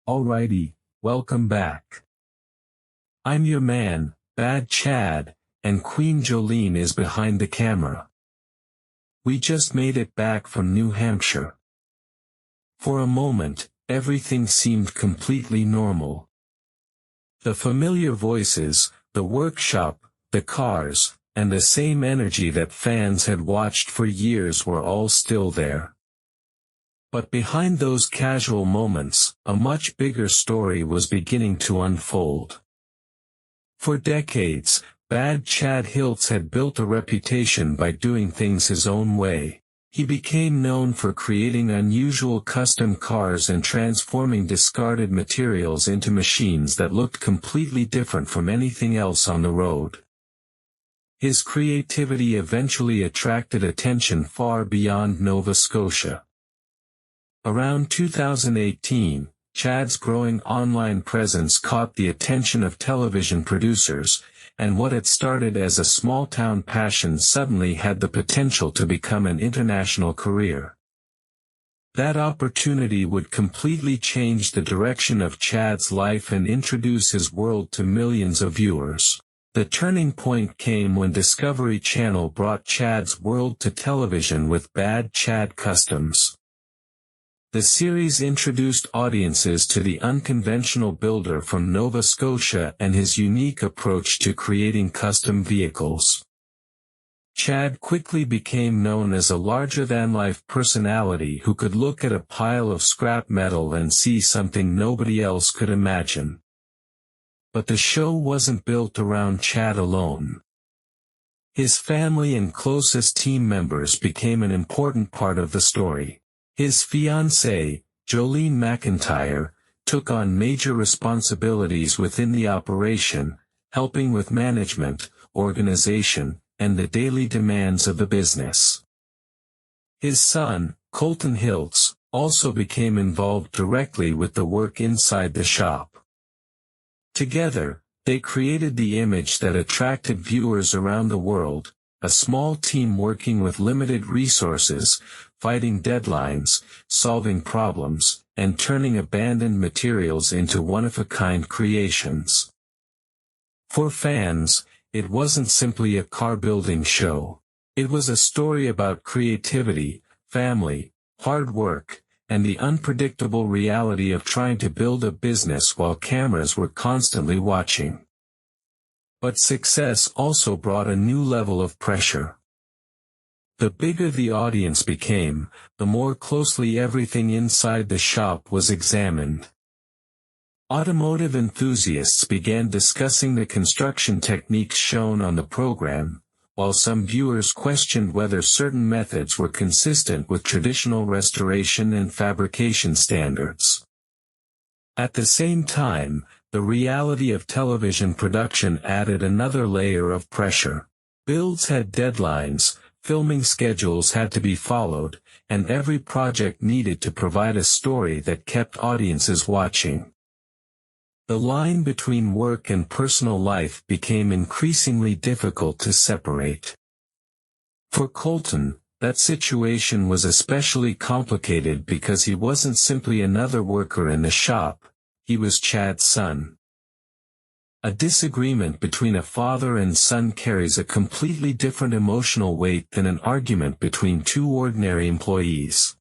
Alrighty, welcome back. I'm your man, Bad Chad, and Queen Jolene is behind the camera. We just made it back from New Hampshire. For a moment, everything seemed completely normal. The familiar voices, the workshop, the cars, and the same energy that fans had watched for years were all still there. But behind those casual moments, a much bigger story was beginning to unfold. For decades, Bad Chad Hiltz had built a reputation by doing things his own way. He became known for creating unusual custom cars and transforming discarded materials into machines that looked completely different from anything else on the road. His creativity eventually attracted attention far beyond Nova Scotia. Around 2018, Chad's growing online presence caught the attention of television producers, and what had started as a small-town passion suddenly had the potential to become an international career. That opportunity would completely change the direction of Chad's life and introduce his world to millions of viewers. The turning point came when Discovery Channel brought Chad's world to television with Bad Chad Customs. The series introduced audiences to the unconventional builder from Nova Scotia and his unique approach to creating custom vehicles. Chad quickly became known as a larger-than-life personality who could look at a pile of scrap metal and see something nobody else could imagine. But the show wasn't built around Chad alone. His family and closest team members became an important part of the story. His fiancée, Jolene MacIntyre, took on major responsibilities within the operation, helping with management, organization, and the daily demands of the business. His son, Colton Hiltz, also became involved directly with the work inside the shop. Together, they created the image that attracted viewers around the world, a small team working with limited resources, fighting deadlines, solving problems, and turning abandoned materials into one-of-a-kind creations. For fans, it wasn't simply a car-building show. It was a story about creativity, family, hard work, and the unpredictable reality of trying to build a business while cameras were constantly watching. But success also brought a new level of pressure. The bigger the audience became, the more closely everything inside the shop was examined. Automotive enthusiasts began discussing the construction techniques shown on the program, while some viewers questioned whether certain methods were consistent with traditional restoration and fabrication standards. At the same time, the reality of television production added another layer of pressure. Builds had deadlines, filming schedules had to be followed, and every project needed to provide a story that kept audiences watching. The line between work and personal life became increasingly difficult to separate. For Colton, that situation was especially complicated because he wasn't simply another worker in the shop, he was Chad's son. A disagreement between a father and son carries a completely different emotional weight than an argument between two ordinary employees.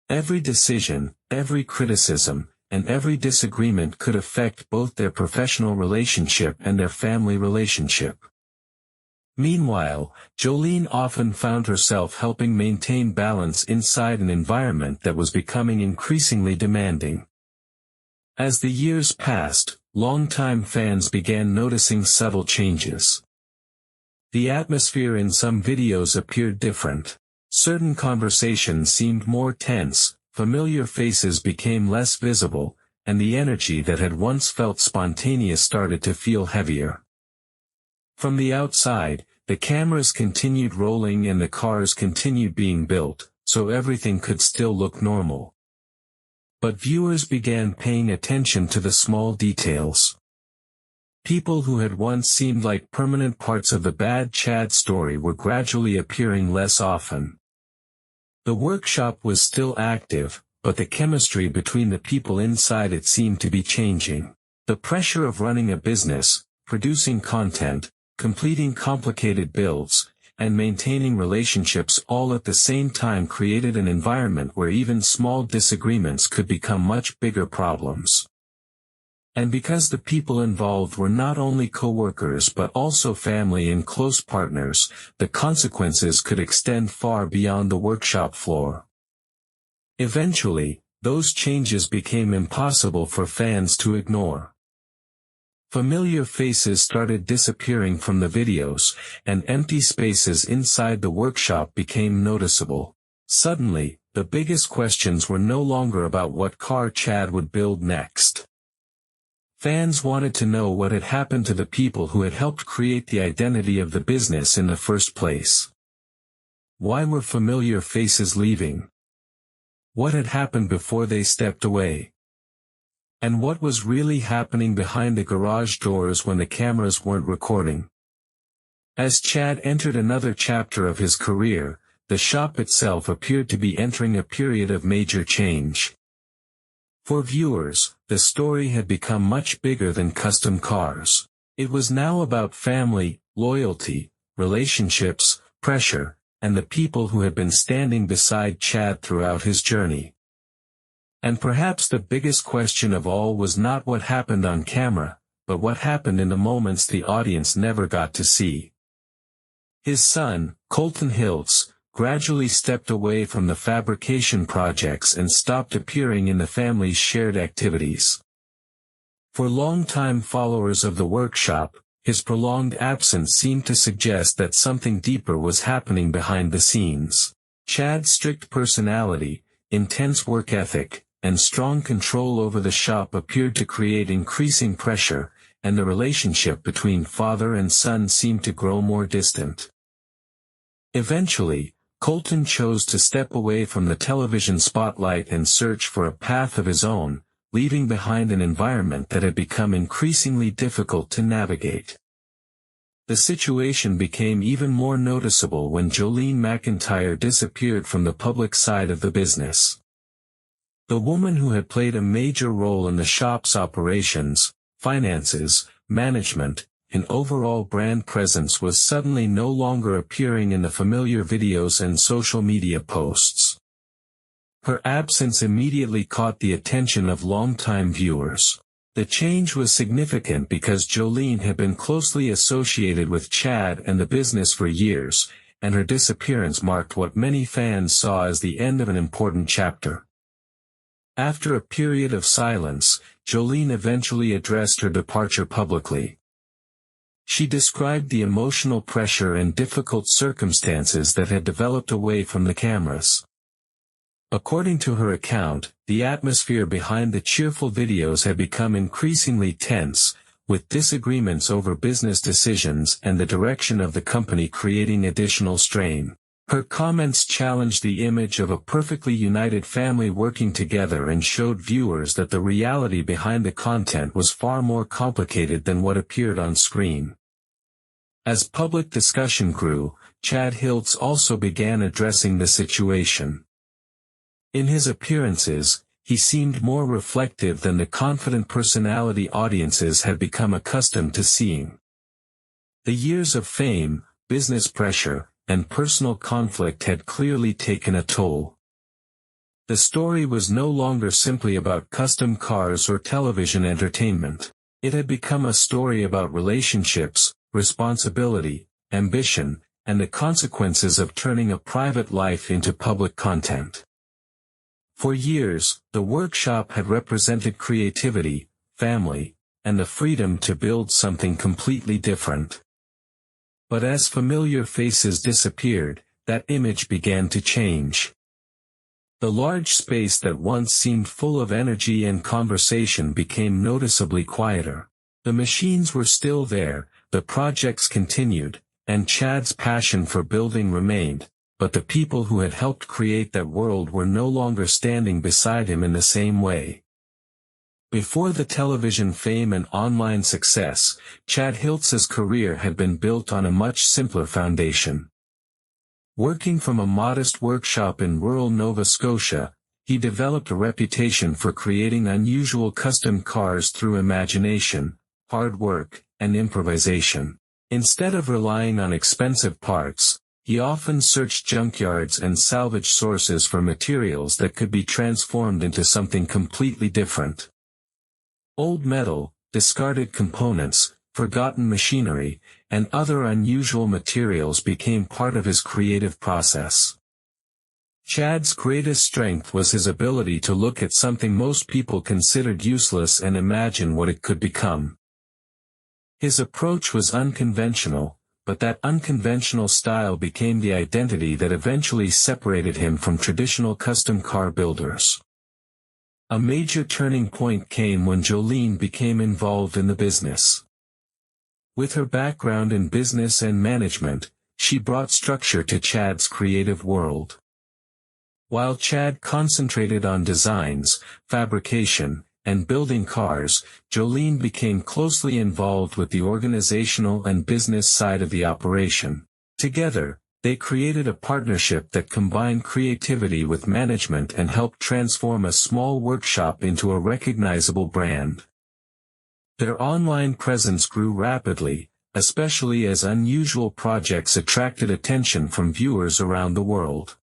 Every decision, every criticism, and every disagreement could affect both their professional relationship and their family relationship. Meanwhile, Jolene often found herself helping maintain balance inside an environment that was becoming increasingly demanding. As the years passed, longtime fans began noticing subtle changes. The atmosphere in some videos appeared different. Certain conversations seemed more tense, familiar faces became less visible, and the energy that had once felt spontaneous started to feel heavier. From the outside, the cameras continued rolling and the cars continued being built, so everything could still look normal. But viewers began paying attention to the small details. People who had once seemed like permanent parts of the Bad Chad story were gradually appearing less often. The workshop was still active, but the chemistry between the people inside it seemed to be changing. The pressure of running a business, producing content, completing complicated builds, and maintaining relationships all at the same time created an environment where even small disagreements could become much bigger problems. And because the people involved were not only co-workers but also family and close partners, the consequences could extend far beyond the workshop floor. Eventually, those changes became impossible for fans to ignore. Familiar faces started disappearing from the videos, and empty spaces inside the workshop became noticeable. Suddenly, the biggest questions were no longer about what car Chad would build next. Fans wanted to know what had happened to the people who had helped create the identity of the business in the first place. Why were familiar faces leaving? What had happened before they stepped away? And what was really happening behind the garage doors when the cameras weren't recording? As Chad entered another chapter of his career, the shop itself appeared to be entering a period of major change. For viewers, the story had become much bigger than custom cars. It was now about family, loyalty, relationships, pressure, and the people who had been standing beside Chad throughout his journey. And perhaps the biggest question of all was not what happened on camera, but what happened in the moments the audience never got to see. His son, Colton Hiltz, gradually stepped away from the fabrication projects and stopped appearing in the family's shared activities. For longtime followers of the workshop, his prolonged absence seemed to suggest that something deeper was happening behind the scenes. Chad's strict personality, intense work ethic, and strong control over the shop appeared to create increasing pressure, and the relationship between father and son seemed to grow more distant. Eventually, Colton chose to step away from the television spotlight and search for a path of his own, leaving behind an environment that had become increasingly difficult to navigate. The situation became even more noticeable when Jolene MacIntyre disappeared from the public side of the business. The woman who had played a major role in the shop's operations, finances, management, and overall brand presence was suddenly no longer appearing in the familiar videos and social media posts. Her absence immediately caught the attention of longtime viewers. The change was significant because Jolene had been closely associated with Chad and the business for years, and her disappearance marked what many fans saw as the end of an important chapter. After a period of silence, Jolene eventually addressed her departure publicly. She described the emotional pressure and difficult circumstances that had developed away from the cameras. According to her account, the atmosphere behind the cheerful videos had become increasingly tense, with disagreements over business decisions and the direction of the company creating additional strain. Her comments challenged the image of a perfectly united family working together and showed viewers that the reality behind the content was far more complicated than what appeared on screen. As public discussion grew, Chad Hiltz also began addressing the situation. In his appearances, he seemed more reflective than the confident personality audiences had become accustomed to seeing. The years of fame, business pressure, and personal conflict had clearly taken a toll. The story was no longer simply about custom cars or television entertainment. It had become a story about relationships, responsibility, ambition, and the consequences of turning a private life into public content. For years, the workshop had represented creativity, family, and the freedom to build something completely different. But as familiar faces disappeared, that image began to change. The large space that once seemed full of energy and conversation became noticeably quieter. The machines were still there, the projects continued, and Chad's passion for building remained, but the people who had helped create that world were no longer standing beside him in the same way. Before the television fame and online success, Chad Hiltz's career had been built on a much simpler foundation. Working from a modest workshop in rural Nova Scotia, he developed a reputation for creating unusual custom cars through imagination, hard work, and improvisation. Instead of relying on expensive parts, he often searched junkyards and salvage sources for materials that could be transformed into something completely different. Old metal, discarded components, forgotten machinery, and other unusual materials became part of his creative process. Chad's greatest strength was his ability to look at something most people considered useless and imagine what it could become. His approach was unconventional, but that unconventional style became the identity that eventually separated him from traditional custom car builders. A major turning point came when Jolene became involved in the business. With her background in business and management, she brought structure to Chad's creative world. While Chad concentrated on designs, fabrication, and building cars, Jolene became closely involved with the organizational and business side of the operation. Together, they created a partnership that combined creativity with management and helped transform a small workshop into a recognizable brand. Their online presence grew rapidly, especially as unusual projects attracted attention from viewers around the world.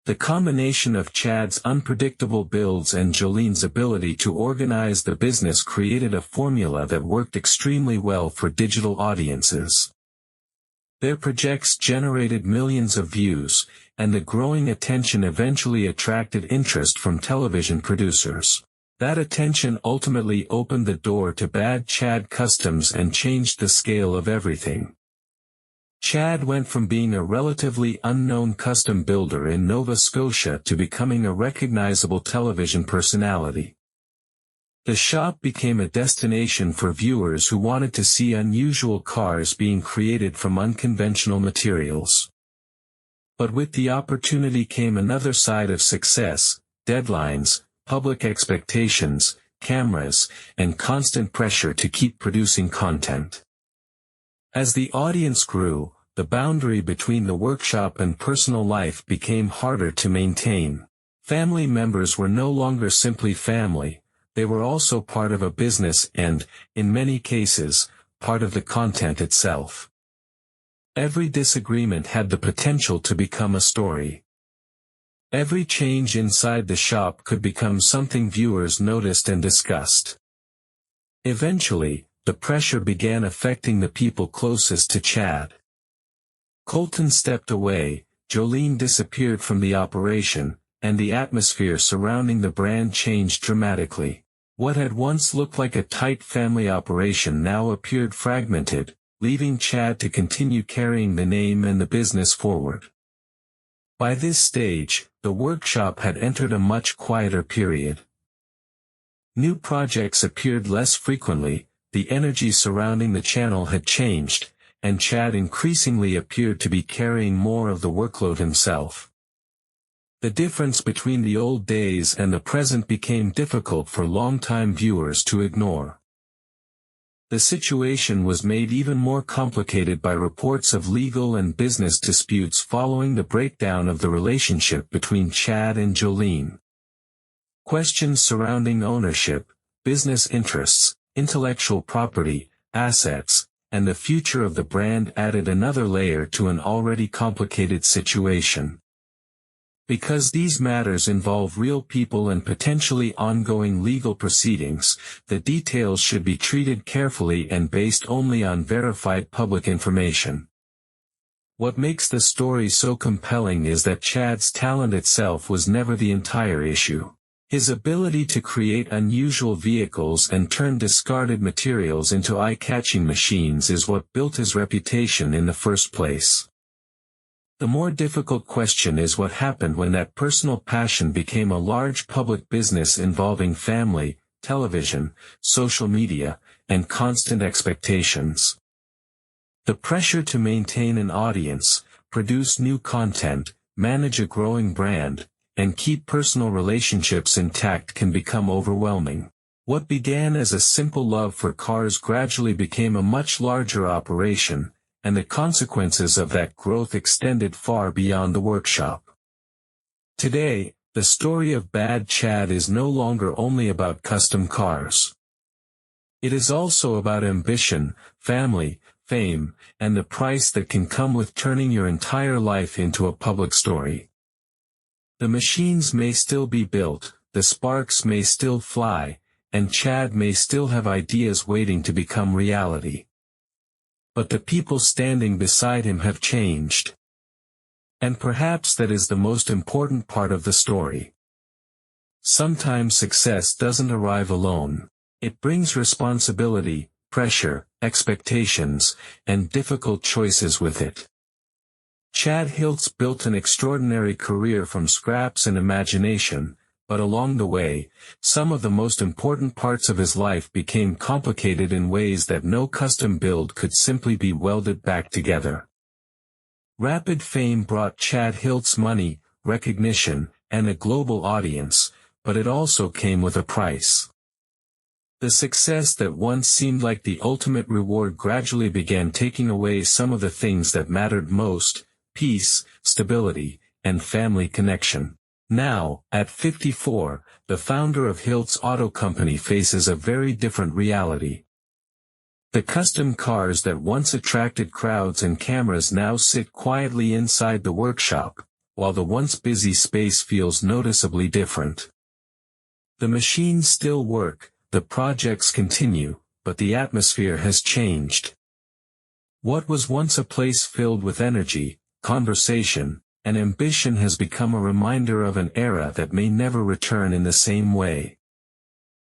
The combination of Chad's unpredictable builds and Jolene's ability to organize the business created a formula that worked extremely well for digital audiences. Their projects generated millions of views, and the growing attention eventually attracted interest from television producers. That attention ultimately opened the door to Bad Chad Customs and changed the scale of everything. Chad went from being a relatively unknown custom builder in Nova Scotia to becoming a recognizable television personality. The shop became a destination for viewers who wanted to see unusual cars being created from unconventional materials. But with the opportunity came another side of success: deadlines, public expectations, cameras, and constant pressure to keep producing content. As the audience grew, the boundary between the workshop and personal life became harder to maintain. Family members were no longer simply family, they were also part of a business and, in many cases, part of the content itself. Every disagreement had the potential to become a story. Every change inside the shop could become something viewers noticed and discussed. Eventually, the pressure began affecting the people closest to Chad. Colton stepped away, Jolene disappeared from the operation, and the atmosphere surrounding the brand changed dramatically. What had once looked like a tight family operation now appeared fragmented, leaving Chad to continue carrying the name and the business forward. By this stage, the workshop had entered a much quieter period. New projects appeared less frequently, the energy surrounding the channel had changed, and Chad increasingly appeared to be carrying more of the workload himself. The difference between the old days and the present became difficult for longtime viewers to ignore. The situation was made even more complicated by reports of legal and business disputes following the breakdown of the relationship between Chad and Jolene. Questions surrounding ownership, business interests, intellectual property, assets, and the future of the brand added another layer to an already complicated situation. Because these matters involve real people and potentially ongoing legal proceedings, the details should be treated carefully and based only on verified public information. What makes the story so compelling is that Chad's talent itself was never the entire issue. His ability to create unusual vehicles and turn discarded materials into eye-catching machines is what built his reputation in the first place. The more difficult question is what happened when that personal passion became a large public business involving family, television, social media, and constant expectations. The pressure to maintain an audience, produce new content, manage a growing brand, and keep personal relationships intact can become overwhelming. What began as a simple love for cars gradually became a much larger operation, and the consequences of that growth extended far beyond the workshop. Today, The story of Bad Chad is no longer only about custom cars. It is also about ambition, family, fame, and the price that can come with turning your entire life into a public story. The machines may still be built, the sparks may still fly, and Chad may still have ideas waiting to become reality. But the people standing beside him have changed. And perhaps that is the most important part of the story. Sometimes success doesn't arrive alone. It brings responsibility, pressure, expectations, and difficult choices with it. Chad Hiltz built an extraordinary career from scraps and imagination, but along the way, some of the most important parts of his life became complicated in ways that no custom build could simply be welded back together. Rapid fame brought Chad Hiltz money, recognition, and a global audience, but it also came with a price. The success that once seemed like the ultimate reward gradually began taking away some of the things that mattered most: peace, stability, and family connection. Now, at 54, the founder of Hiltz Auto Company faces a very different reality. The custom cars that once attracted crowds and cameras now sit quietly inside the workshop, while the once busy space feels noticeably different. The machines still work, the projects continue, but the atmosphere has changed. What was once a place filled with energy, conversation, and ambition has become a reminder of an era that may never return in the same way.